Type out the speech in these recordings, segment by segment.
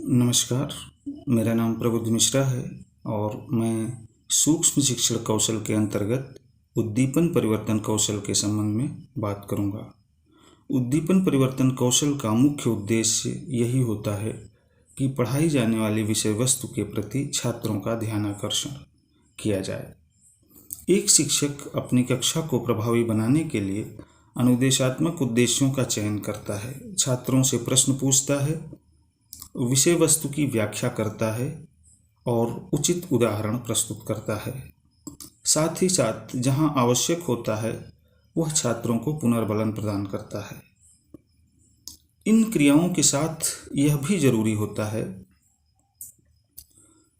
नमस्कार। मेरा नाम प्रबुद्ध मिश्रा है और मैं सूक्ष्म शिक्षण कौशल के अंतर्गत उद्दीपन परिवर्तन कौशल के संबंध में बात करूंगा। उद्दीपन परिवर्तन कौशल का मुख्य उद्देश्य यही होता है कि पढ़ाई जाने वाली विषय वस्तु के प्रति छात्रों का ध्यानाकर्षण किया जाए। एक शिक्षक अपनी कक्षा को प्रभावी बनाने के लिए अनुदेशात्मक उद्देश्यों का चयन करता है, छात्रों से प्रश्न पूछता है, विषय वस्तु की व्याख्या करता है और उचित उदाहरण प्रस्तुत करता है। साथ ही साथ जहां आवश्यक होता है वह छात्रों को पुनर्बलन प्रदान करता है। इन क्रियाओं के साथ यह भी जरूरी होता है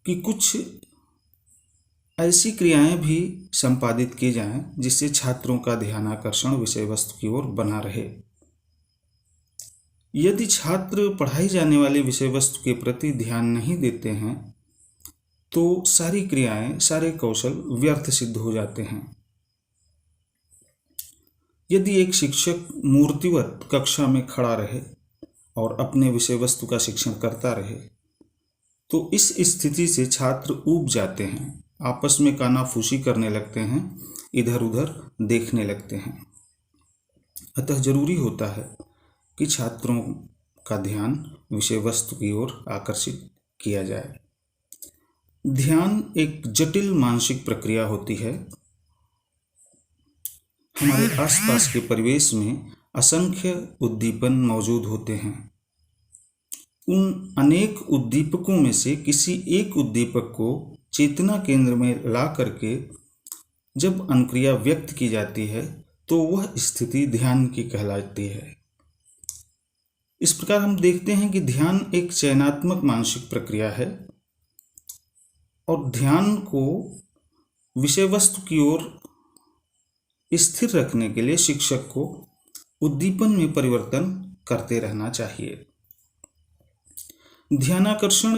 कि कुछ ऐसी क्रियाएं भी संपादित की जाएं जिससे छात्रों का ध्यानाकर्षण विषय वस्तु की ओर बना रहे। यदि छात्र पढ़ाई जाने वाले विषय वस्तु के प्रति ध्यान नहीं देते हैं तो सारी क्रियाएं, सारे कौशल व्यर्थ सिद्ध हो जाते हैं। यदि एक शिक्षक मूर्तिवत कक्षा में खड़ा रहे और अपने विषय वस्तु का शिक्षण करता रहे तो इस स्थिति से छात्र ऊब जाते हैं, आपस में कानाफूसी करने लगते हैं, इधर उधर देखने लगते हैं। अतः जरूरी होता है कि छात्रों का ध्यान विषय वस्तु की ओर आकर्षित किया जाए। ध्यान एक जटिल मानसिक प्रक्रिया होती है। हमारे आसपास के परिवेश में असंख्य उद्दीपन मौजूद होते हैं। उन अनेक उद्दीपकों में से किसी एक उद्दीपक को चेतना केंद्र में ला करके जब अनुक्रिया व्यक्त की जाती है तो वह स्थिति ध्यान की कहलाती है। इस प्रकार हम देखते हैं कि ध्यान एक चयनात्मक मानसिक प्रक्रिया है और ध्यान को विषय वस्तु की ओर स्थिर रखने के लिए शिक्षक को उद्दीपन में परिवर्तन करते रहना चाहिए। ध्यानाकर्षण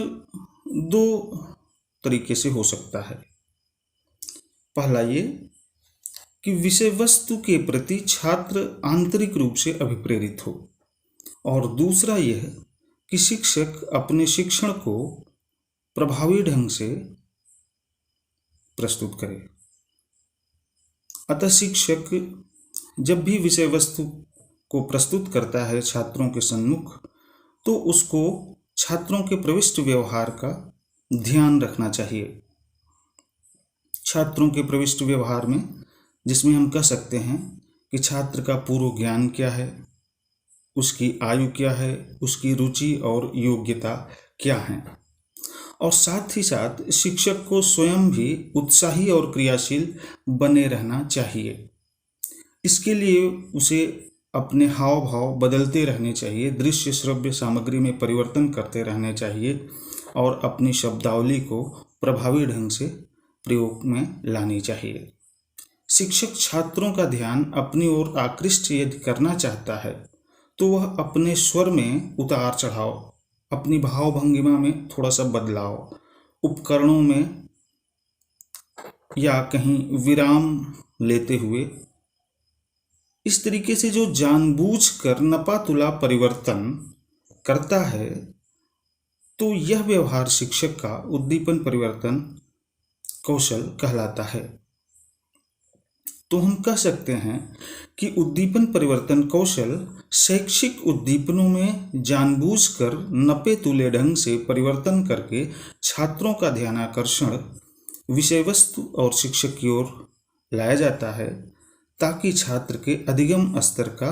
दो तरीके से हो सकता है। पहला ये कि विषय वस्तु के प्रति छात्र आंतरिक रूप से अभिप्रेरित हो और दूसरा यह कि शिक्षक अपने शिक्षण को प्रभावी ढंग से प्रस्तुत करे। अतः शिक्षक जब भी विषय वस्तु को प्रस्तुत करता है छात्रों के सम्मुख तो उसको छात्रों के प्रविष्ट व्यवहार का ध्यान रखना चाहिए। छात्रों के प्रविष्ट व्यवहार में जिसमें हम कह सकते हैं कि छात्र का पूर्व ज्ञान क्या है, उसकी आयु क्या है, उसकी रुचि और योग्यता क्या है, और साथ ही साथ शिक्षक को स्वयं भी उत्साही और क्रियाशील बने रहना चाहिए। इसके लिए उसे अपने हाव भाव बदलते रहने चाहिए, दृश्य श्रव्य सामग्री में परिवर्तन करते रहने चाहिए और अपनी शब्दावली को प्रभावी ढंग से प्रयोग में लानी चाहिए। शिक्षक छात्रों का ध्यान अपनी ओर आकृष्ट यदि करना चाहता है तो वह अपने स्वर में उतार चढ़ाव, अपनी भाव भंगिमा में थोड़ा सा बदलाव, उपकरणों में या कहीं विराम लेते हुए इस तरीके से जो जानबूझकर नपातुला परिवर्तन करता है तो यह व्यवहार शिक्षक का उद्दीपन परिवर्तन कौशल कहलाता है। तो हम कह सकते हैं कि उद्दीपन परिवर्तन कौशल शैक्षिक उद्दीपनों में जानबूझकर नपे तुले ढंग से परिवर्तन करके छात्रों का ध्यानाकर्षण विषय वस्तु और शिक्षक की ओर लाया जाता है ताकि छात्र के अधिगम स्तर का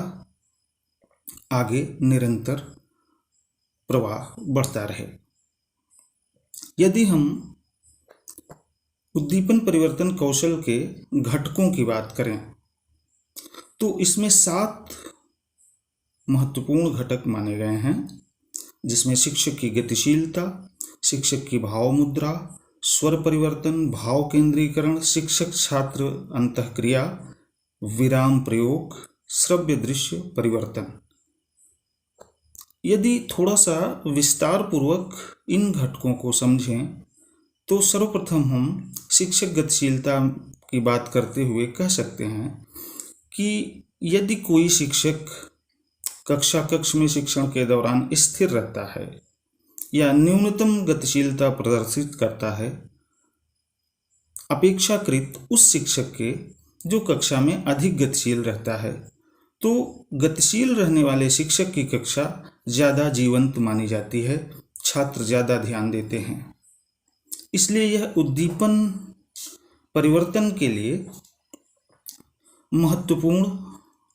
आगे निरंतर प्रवाह बढ़ता रहे। यदि हम उद्दीपन परिवर्तन कौशल के घटकों की बात करें तो इसमें 7 महत्वपूर्ण घटक माने गए हैं, जिसमें शिक्षक की गतिशीलता, शिक्षक की भाव मुद्रा, स्वर परिवर्तन, भाव केंद्रीकरण, शिक्षक छात्र अंतःक्रिया, विराम प्रयोग, श्रव्य दृश्य परिवर्तन। यदि थोड़ा सा विस्तार पूर्वक इन घटकों को समझें तो सर्वप्रथम हम शिक्षक गतिशीलता की बात करते हुए कह सकते हैं कि यदि कोई शिक्षक कक्ष में शिक्षण के दौरान स्थिर रहता है या न्यूनतम गतिशीलता प्रदर्शित करता है अपेक्षाकृत उस शिक्षक के जो कक्षा में अधिक गतिशील रहता है। तो गतिशील रहने वाले शिक्षक की कक्षा ज़्यादा जीवंत मानी जाती है, छात्र ज़्यादा ध्यान देते हैं। इसलिए यह उद्दीपन परिवर्तन के लिए महत्वपूर्ण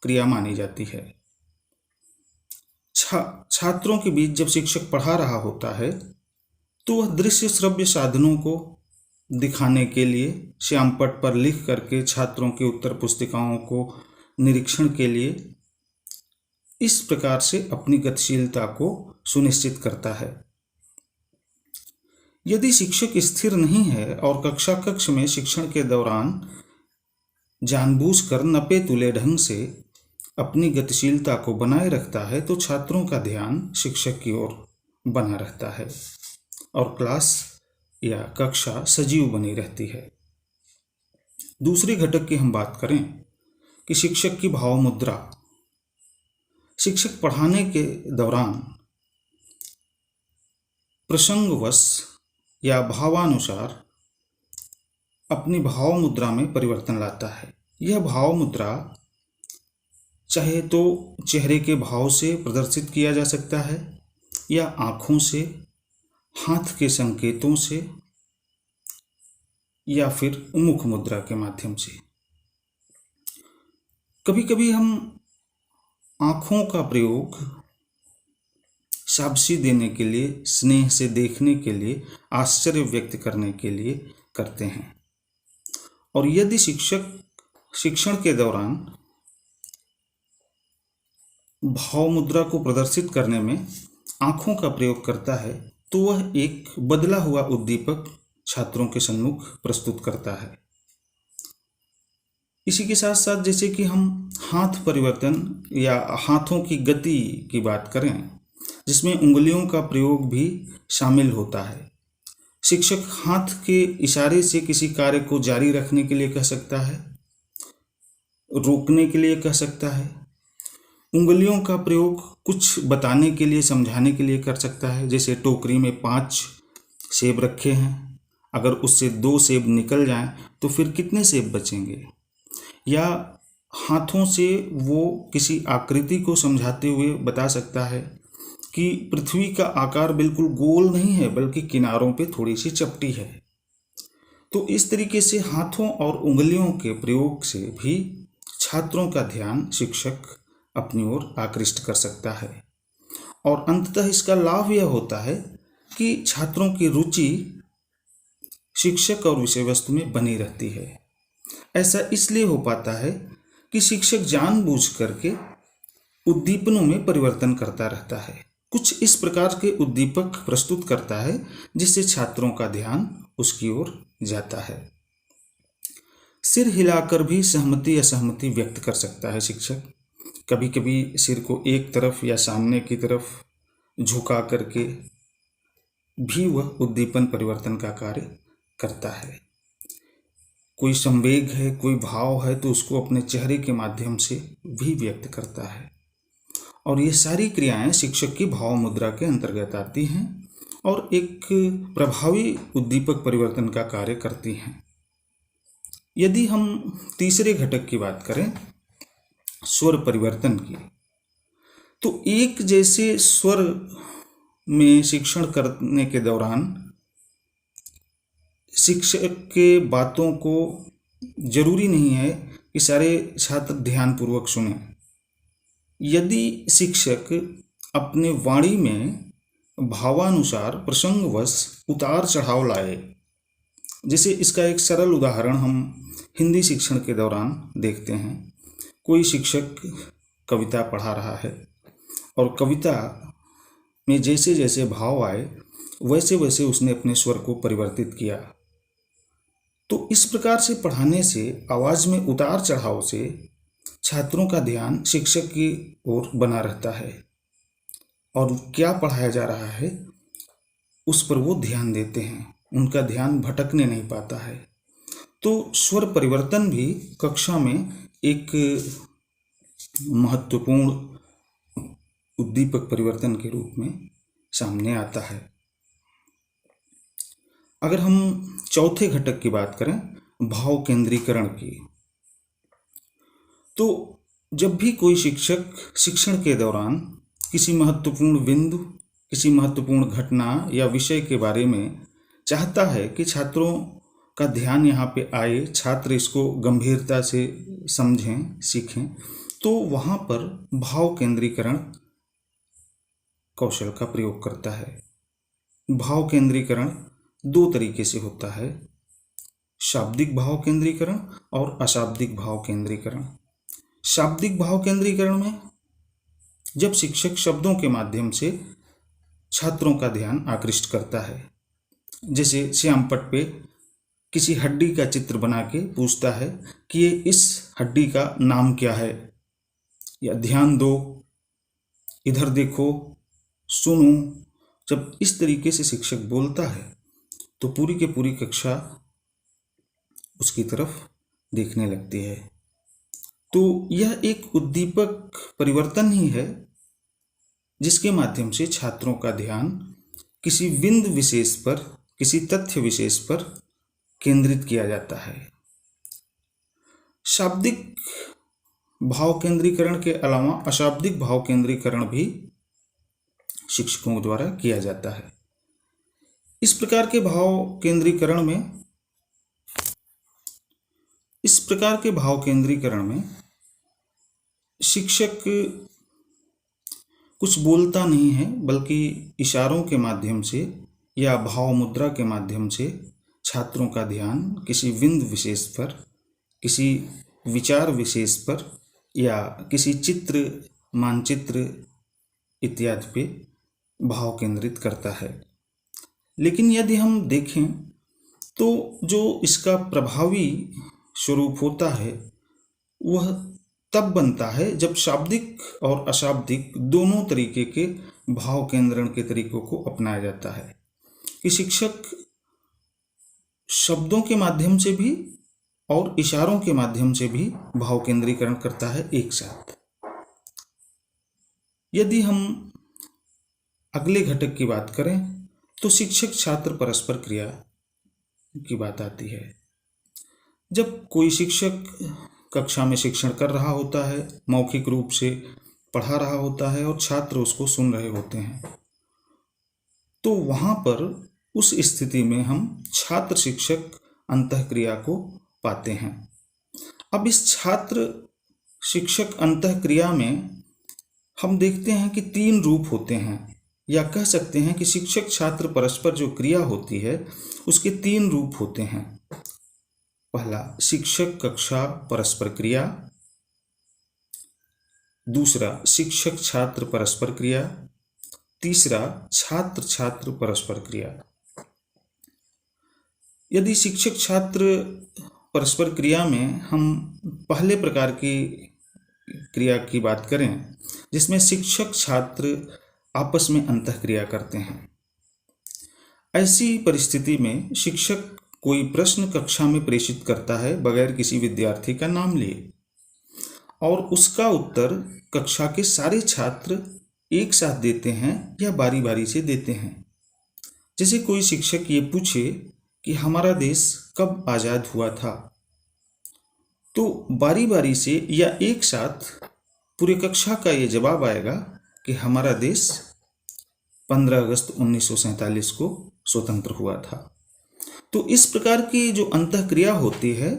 क्रिया मानी जाती है। छात्रों के बीच जब शिक्षक पढ़ा रहा होता है तो वह दृश्य श्रव्य साधनों को दिखाने के लिए श्यामपट्ट पर लिख करके छात्रों की उत्तर पुस्तिकाओं को निरीक्षण के लिए इस प्रकार से अपनी गतिशीलता को सुनिश्चित करता है। यदि शिक्षक स्थिर नहीं है और कक्ष में शिक्षण के दौरान जानबूझकर नपे तुले ढंग से अपनी गतिशीलता को बनाए रखता है तो छात्रों का ध्यान शिक्षक की ओर बना रहता है और क्लास या कक्षा सजीव बनी रहती है। दूसरे घटक की हम बात करें कि शिक्षक की भाव मुद्रा। शिक्षक पढ़ाने के दौरान प्रसंगवश या भावानुसार अपनी भाव मुद्रा में परिवर्तन लाता है। यह भाव मुद्रा चाहे तो चेहरे के भाव से प्रदर्शित किया जा सकता है या आँखों से, हाथ के संकेतों से या फिर मुख मुद्रा के माध्यम से। कभी कभी हम आँखों का प्रयोग शाबाशी देने के लिए, स्नेह से देखने के लिए, आश्चर्य व्यक्त करने के लिए करते हैं। और यदि शिक्षक शिक्षण के दौरान भाव मुद्रा को प्रदर्शित करने में आँखों का प्रयोग करता है तो वह एक बदला हुआ उद्दीपक छात्रों के सम्मुख प्रस्तुत करता है। इसी के साथ साथ जैसे कि हम हाथ परिवर्तन या हाथों की गति की बात करें जिसमें उंगलियों का प्रयोग भी शामिल होता है। शिक्षक हाथ के इशारे से किसी कार्य को जारी रखने के लिए कह सकता है, रोकने के लिए कह सकता है। उंगलियों का प्रयोग कुछ बताने के लिए, समझाने के लिए कर सकता है। जैसे टोकरी में 5 सेब रखे हैं, अगर उससे 2 सेब निकल जाएं तो फिर कितने सेब बचेंगे। या हाथों से वो किसी आकृति को समझाते हुए बता सकता है कि पृथ्वी का आकार बिल्कुल गोल नहीं है बल्कि किनारों पे थोड़ी सी चपटी है। तो इस तरीके से हाथों और उंगलियों के प्रयोग से भी छात्रों का ध्यान शिक्षक अपनी ओर आकृष्ट कर सकता है। और अंततः इसका लाभ यह होता है कि छात्रों की रुचि शिक्षक और विषय वस्तु में बनी रहती है। ऐसा इसलिए हो पाता है कि शिक्षक जानबूझ करके उद्दीपनों में परिवर्तन करता रहता है, कुछ इस प्रकार के उद्दीपक प्रस्तुत करता है जिससे छात्रों का ध्यान उसकी ओर जाता है। सिर हिलाकर भी सहमति असहमति व्यक्त कर सकता है शिक्षक। कभी कभी सिर को एक तरफ या सामने की तरफ झुका करके भी वह उद्दीपन परिवर्तन का कार्य करता है। कोई संवेग है, कोई भाव है तो उसको अपने चेहरे के माध्यम से भी व्यक्त करता है। और ये सारी क्रियाएं शिक्षक की भाव मुद्रा के अंतर्गत आती हैं और एक प्रभावी उद्दीपक परिवर्तन का कार्य करती हैं। यदि हम तीसरे घटक की बात करें, स्वर परिवर्तन की, तो एक जैसे स्वर में शिक्षण करने के दौरान शिक्षक के बातों को जरूरी नहीं है कि सारे छात्र ध्यानपूर्वक सुने। यदि शिक्षक अपने वाणी में भावानुसार प्रसंगवश उतार चढ़ाव लाए, जैसे इसका एक सरल उदाहरण हम हिंदी शिक्षण के दौरान देखते हैं। कोई शिक्षक कविता पढ़ा रहा है और कविता में जैसे जैसे भाव आए वैसे वैसे उसने अपने स्वर को परिवर्तित किया। तो इस प्रकार से पढ़ाने से, आवाज़ में उतार चढ़ाव से छात्रों का ध्यान शिक्षक की ओर बना रहता है और क्या पढ़ाया जा रहा है उस पर वो ध्यान देते हैं, उनका ध्यान भटकने नहीं पाता है। तो स्वर परिवर्तन भी कक्षा में एक महत्वपूर्ण उद्दीपक परिवर्तन के रूप में सामने आता है। अगर हम चौथे घटक की बात करें, भाव केंद्रीकरण की, तो जब भी कोई शिक्षक शिक्षण के दौरान किसी महत्वपूर्ण बिंदु, किसी महत्वपूर्ण घटना या विषय के बारे में चाहता है कि छात्रों का ध्यान यहाँ पे आए, छात्र इसको गंभीरता से समझें, सीखें, तो वहाँ पर भाव केंद्रीकरण कौशल का प्रयोग करता है। भाव केंद्रीकरण दो तरीके से होता है, शाब्दिक भाव केंद्रीकरण और अशाब्दिक भाव केंद्रीकरण। शाब्दिक भाव केंद्रीकरण में जब शिक्षक शब्दों के माध्यम से छात्रों का ध्यान आकृष्ट करता है, जैसे श्यामपट्ट पे किसी हड्डी का चित्र बना के पूछता है कि ये इस हड्डी का नाम क्या है, या ध्यान दो, इधर देखो, सुनो। जब इस तरीके से शिक्षक बोलता है तो पूरी की पूरी कक्षा उसकी तरफ देखने लगती है। तो यह एक उद्दीपक परिवर्तन ही है जिसके माध्यम से छात्रों का ध्यान किसी बिंदु विशेष पर, किसी तथ्य विशेष पर केंद्रित किया जाता है। शाब्दिक भाव केंद्रीकरण के अलावा अशाब्दिक भाव केंद्रीकरण भी शिक्षकों द्वारा किया जाता है। इस प्रकार के भाव केंद्रीकरण में शिक्षक कुछ बोलता नहीं है, बल्कि इशारों के माध्यम से या भाव मुद्रा के माध्यम से छात्रों का ध्यान किसी बिंदु विशेष पर, किसी विचार विशेष पर या किसी चित्र, मानचित्र इत्यादि पे भाव केंद्रित करता है। लेकिन यदि हम देखें तो जो इसका प्रभावी स्वरूप होता है वह तब बनता है जब शाब्दिक और अशाब्दिक दोनों तरीके के भाव केंद्रण के तरीकों को अपनाया जाता है, कि शिक्षक शब्दों के माध्यम से भी और इशारों के माध्यम से भी भाव केंद्रीकरण करता है एक साथ। यदि हम अगले घटक की बात करें तो शिक्षक छात्र परस्पर क्रिया की बात आती है। जब कोई शिक्षक कक्षा में शिक्षण कर रहा होता है, मौखिक रूप से पढ़ा रहा होता है और छात्र उसको सुन रहे होते हैं, तो वहाँ पर उस स्थिति में हम छात्र शिक्षक अंतःक्रिया को पाते हैं। अब इस छात्र शिक्षक अंतःक्रिया में हम देखते हैं कि 3 रूप होते हैं, या कह सकते हैं कि शिक्षक छात्र परस्पर जो क्रिया होती है उसके 3 रूप होते हैं। पहला, शिक्षक कक्षा परस्पर क्रिया। दूसरा, शिक्षक छात्र परस्पर क्रिया। तीसरा, छात्र छात्र परस्पर क्रिया। यदि शिक्षक छात्र परस्पर क्रिया में हम पहले प्रकार की क्रिया की बात करें, जिसमें शिक्षक छात्र आपस में अंतःक्रिया करते हैं, ऐसी परिस्थिति में शिक्षक कोई प्रश्न कक्षा में प्रेषित करता है बगैर किसी विद्यार्थी का नाम लिए, और उसका उत्तर कक्षा के सारे छात्र एक साथ देते हैं या बारी बारी से देते हैं। जैसे कोई शिक्षक ये पूछे कि हमारा देश कब आज़ाद हुआ था, तो बारी बारी से या एक साथ पूरे कक्षा का ये जवाब आएगा कि हमारा देश 15 अगस्त 1947 को स्वतंत्र हुआ था। तो इस प्रकार की जो अंतःक्रिया होती है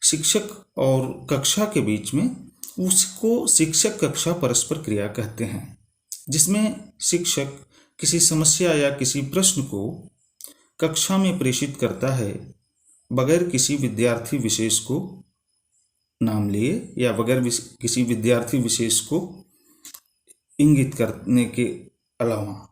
शिक्षक और कक्षा के बीच में, उसको शिक्षक कक्षा परस्पर क्रिया कहते हैं, जिसमें शिक्षक किसी समस्या या किसी प्रश्न को कक्षा में प्रेषित करता है बगैर किसी विद्यार्थी विशेष को नाम लिए या बगैर किसी विद्यार्थी विशेष को इंगित करने के अलावा।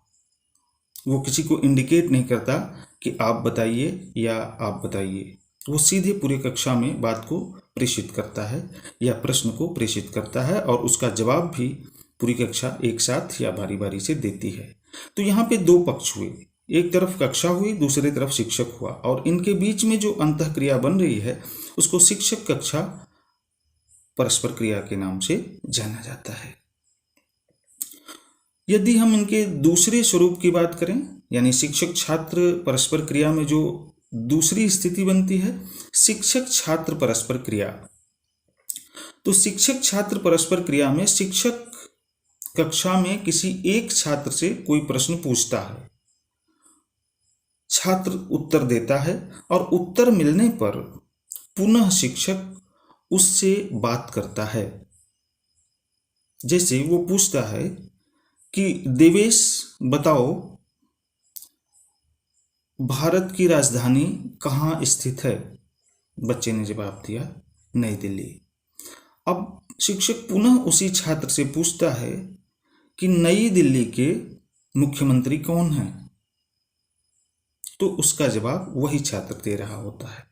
वो किसी को इंडिकेट नहीं करता कि आप बताइए या आप बताइए, वो सीधे पूरे कक्षा में बात को प्रेषित करता है या प्रश्न को प्रेषित करता है, और उसका जवाब भी पूरी कक्षा एक साथ या बारी बारी से देती है। तो यहाँ पे 2 पक्ष हुए, एक तरफ कक्षा हुई, दूसरी तरफ शिक्षक हुआ, और इनके बीच में जो अंतःक्रिया बन रही है उसको शिक्षक कक्षा परस्पर क्रिया के नाम से जाना जाता है। यदि हम इनके दूसरे स्वरूप की बात करें यानी शिक्षक छात्र परस्पर क्रिया में जो दूसरी स्थिति बनती है, शिक्षक छात्र परस्पर क्रिया। तो शिक्षक छात्र परस्पर क्रिया में शिक्षक कक्षा में किसी एक छात्र से कोई प्रश्न पूछता है, छात्र उत्तर देता है और उत्तर मिलने पर पुनः शिक्षक उससे बात करता है। जैसे वो पूछता है कि देवेश बताओ भारत की राजधानी कहाँ स्थित है। बच्चे ने जवाब दिया नई दिल्ली। अब शिक्षक पुनः उसी छात्र से पूछता है कि नई दिल्ली के मुख्यमंत्री कौन हैं। तो उसका जवाब वही छात्र दे रहा होता है।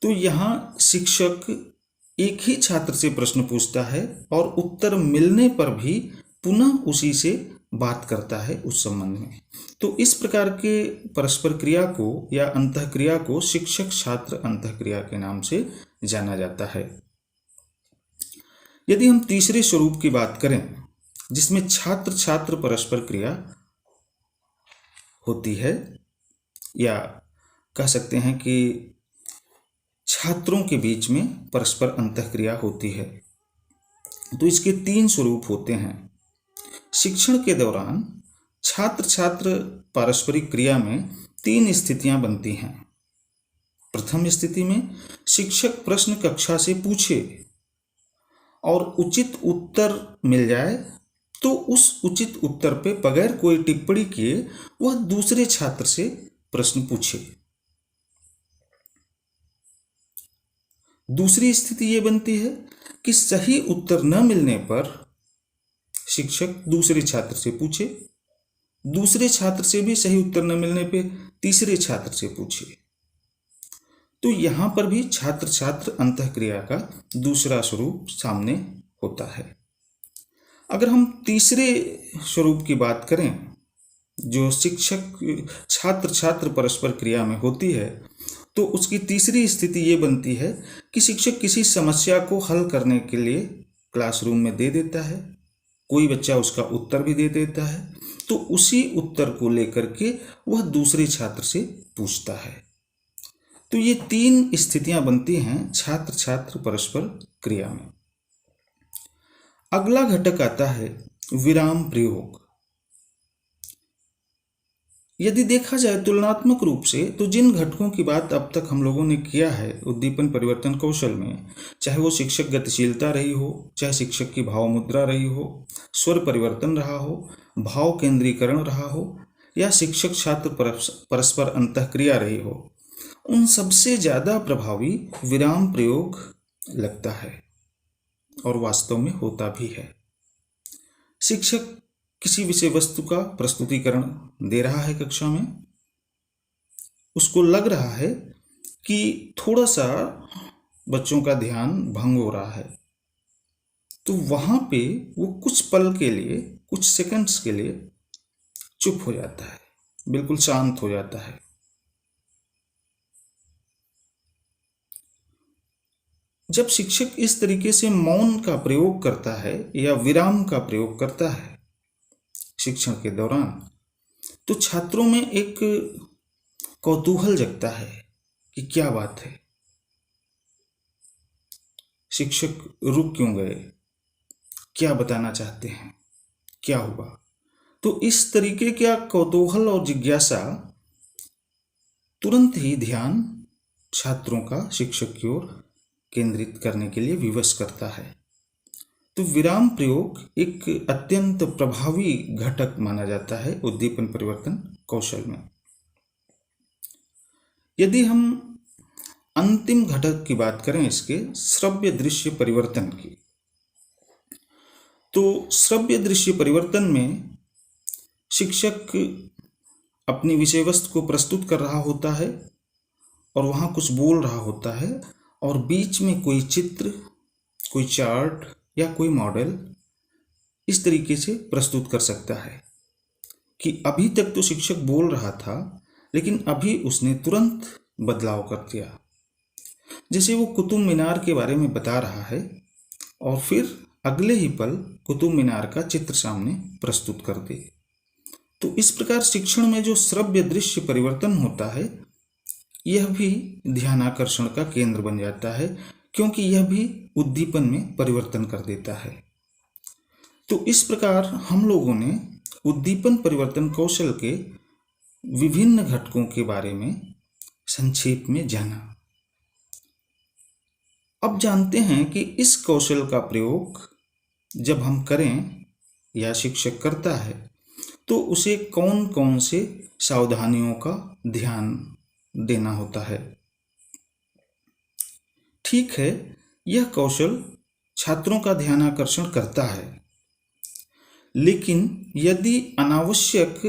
तो यहाँ शिक्षक एक ही छात्र से प्रश्न पूछता है और उत्तर मिलने पर भी पुनः उसी से बात करता है उस संबंध में। तो इस प्रकार के परस्पर क्रिया को या अंतःक्रिया को शिक्षक छात्र अंतःक्रिया के नाम से जाना जाता है। यदि हम तीसरे स्वरूप की बात करें जिसमें छात्र छात्र परस्पर क्रिया होती है, या कह सकते हैं कि छात्रों के बीच में परस्पर अंतःक्रिया होती है, तो इसके 3 स्वरूप होते हैं। शिक्षण के दौरान छात्र छात्र पारस्परिक क्रिया में 3 स्थितियां बनती हैं। प्रथम स्थिति में शिक्षक प्रश्न कक्षा से पूछे और उचित उत्तर मिल जाए तो उस उचित उत्तर पे बगैर कोई टिप्पणी किए वह दूसरे छात्र से प्रश्न पूछे। दूसरी स्थिति ये बनती है कि सही उत्तर न मिलने पर शिक्षक दूसरे छात्र से पूछे, दूसरे छात्र से भी सही उत्तर न मिलने पे तीसरे छात्र से पूछे। तो यहां पर भी छात्र छात्र अंतःक्रिया का दूसरा स्वरूप सामने होता है। अगर हम तीसरे स्वरूप की बात करें जो शिक्षक छात्र छात्र परस्पर क्रिया में होती है, तो उसकी तीसरी स्थिति ये बनती है कि शिक्षक किसी समस्या को हल करने के लिए क्लासरूम में दे देता है, कोई बच्चा उसका उत्तर भी दे देता है, तो उसी उत्तर को लेकर के वह दूसरे छात्र से पूछता है। तो ये 3 स्थितियां बनती हैं छात्र छात्र परस्पर क्रिया में। अगला घटक आता है विराम प्रयोग। यदि देखा जाए तुलनात्मक रूप से तो जिन घटकों की बात अब तक हम लोगों ने किया है उद्दीपन परिवर्तन कौशल में, चाहे वो शिक्षक गतिशीलता रही हो, चाहे शिक्षक की भाव मुद्रा रही हो, स्वर परिवर्तन रहा हो, भाव केंद्रीकरण रहा हो, या शिक्षक छात्र परस्पर अंतःक्रिया रही हो, उन सबसे ज़्यादा प्रभावी विराम प्रयोग लगता है और वास्तव में होता भी है। शिक्षक किसी विषय वस्तु का प्रस्तुतिकरण दे रहा है कक्षा में, उसको लग रहा है कि थोड़ा सा बच्चों का ध्यान भंग हो रहा है, तो वहाँ पे वो कुछ पल के लिए, कुछ सेकंड्स के लिए चुप हो जाता है, बिल्कुल शांत हो जाता है। जब शिक्षक इस तरीके से मौन का प्रयोग करता है या विराम का प्रयोग करता है शिक्षण के दौरान, तो छात्रों में एक कौतूहल जगता है कि क्या बात है, शिक्षक रुक क्यों गए, क्या बताना चाहते हैं, क्या हुआ। तो इस तरीके का कौतूहल और जिज्ञासा तुरंत ही ध्यान छात्रों का शिक्षक की ओर केंद्रित करने के लिए विवश करता है। तो विराम प्रयोग एक अत्यंत प्रभावी घटक माना जाता है उद्दीपन परिवर्तन कौशल में। यदि हम अंतिम घटक की बात करें इसके श्रव्य दृश्य परिवर्तन की, तो श्रव्य दृश्य परिवर्तन में शिक्षक अपनी विषय वस्तु को प्रस्तुत कर रहा होता है और वहाँ कुछ बोल रहा होता है और बीच में कोई चित्र, कोई चार्ट या कोई मॉडल इस तरीके से प्रस्तुत कर सकता है कि अभी तक तो शिक्षक बोल रहा था लेकिन अभी उसने तुरंत बदलाव कर दिया। जैसे वो कुतुब मीनार के बारे में बता रहा है और फिर अगले ही पल कुतुब मीनार का चित्र सामने प्रस्तुत कर दे। तो इस प्रकार शिक्षण में जो श्रव्य दृश्य परिवर्तन होता है, यह भी ध्यानाकर्षण का केंद्र बन जाता है, क्योंकि यह भी उद्दीपन में परिवर्तन कर देता है। तो इस प्रकार हम लोगों ने उद्दीपन परिवर्तन कौशल के विभिन्न घटकों के बारे में संक्षेप में जाना। अब जानते हैं कि इस कौशल का प्रयोग जब हम करें या शिक्षक करता है तो उसे कौन कौन से सावधानियों का ध्यान देना होता है। ठीक है, यह कौशल छात्रों का ध्यानाकर्षण करता है, लेकिन यदि अनावश्यक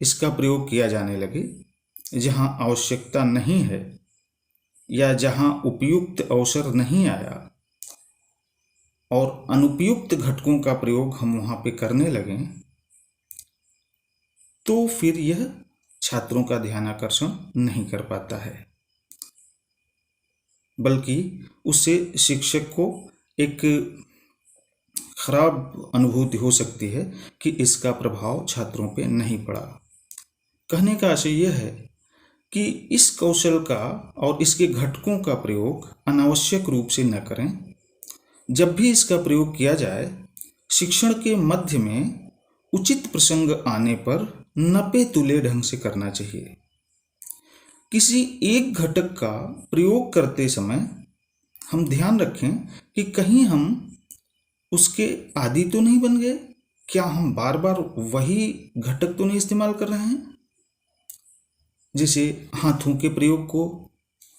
इसका प्रयोग किया जाने लगे, जहां आवश्यकता नहीं है या जहां उपयुक्त अवसर नहीं आया और अनुपयुक्त घटकों का प्रयोग हम वहां पे करने लगें, तो फिर यह छात्रों का ध्यानाकर्षण नहीं कर पाता है, बल्कि उससे शिक्षक को एक खराब अनुभूति हो सकती है कि इसका प्रभाव छात्रों पे नहीं पड़ा। कहने का आशय यह है कि इस कौशल का और इसके घटकों का प्रयोग अनावश्यक रूप से न करें। जब भी इसका प्रयोग किया जाए, शिक्षण के मध्य में उचित प्रसंग आने पर नपे तुले ढंग से करना चाहिए। किसी एक घटक का प्रयोग करते समय हम ध्यान रखें कि कहीं हम उसके आदी तो नहीं बन गए, क्या हम बार बार वही घटक तो नहीं इस्तेमाल कर रहे हैं। जैसे हाथों के प्रयोग को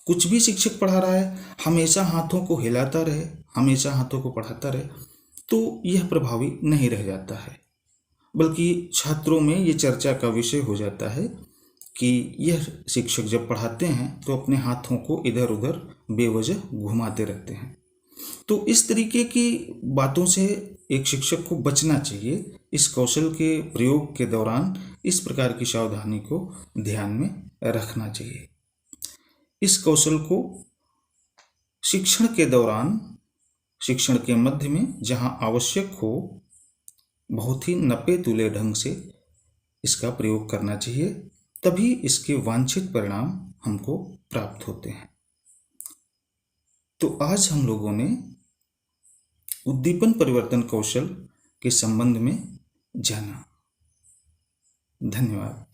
कुछ भी शिक्षक पढ़ा रहा है, हमेशा हाथों को हिलाता रहे, हमेशा हाथों को पढ़ाता रहे, तो यह प्रभावी नहीं रह जाता है, बल्कि छात्रों में ये चर्चा का विषय हो जाता है कि यह शिक्षक जब पढ़ाते हैं तो अपने हाथों को इधर उधर बेवजह घुमाते रहते हैं। तो इस तरीके की बातों से एक शिक्षक को बचना चाहिए। इस कौशल के प्रयोग के दौरान इस प्रकार की सावधानी को ध्यान में रखना चाहिए। इस कौशल को शिक्षण के दौरान, शिक्षण के मध्य में जहां आवश्यक हो, बहुत ही नपे तुले ढंग से इसका प्रयोग करना चाहिए, तभी इसके वांछित परिणाम हमको प्राप्त होते हैं। तो आज हम लोगों ने उद्दीपन परिवर्तन कौशल के संबंध में जाना। धन्यवाद।